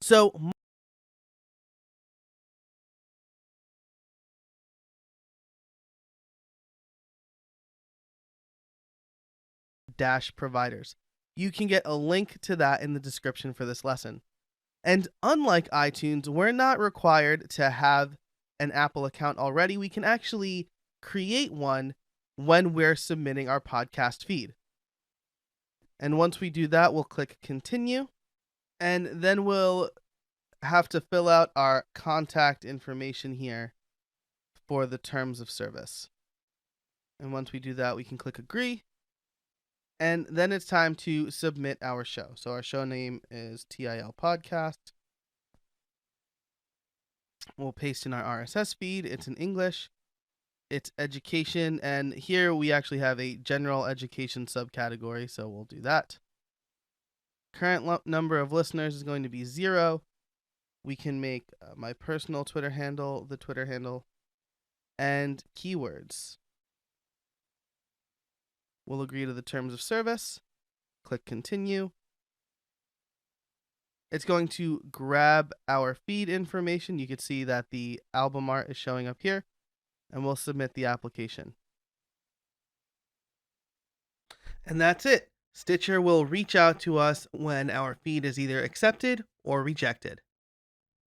So dash providers. You can get a link to that in the description for this lesson. And unlike iTunes, we're not required to have an Apple account already. We can actually create one when we're submitting our podcast feed. And once we do that, we'll click continue. And then we'll have to fill out our contact information here for the terms of service. And once we do that, we can click agree. And then it's time to submit our show. So our show name is TIL Podcast. We'll paste in our RSS feed. It's in English. It's education. And here we actually have a general education subcategory. So we'll do that. Current number of listeners is going to be 0. We can make my personal Twitter handle the Twitter handle. And keywords. We'll agree to the terms of service. Click continue. It's going to grab our feed information. You can see that the album art is showing up here, and we'll submit the application. And that's it. Stitcher will reach out to us when our feed is either accepted or rejected.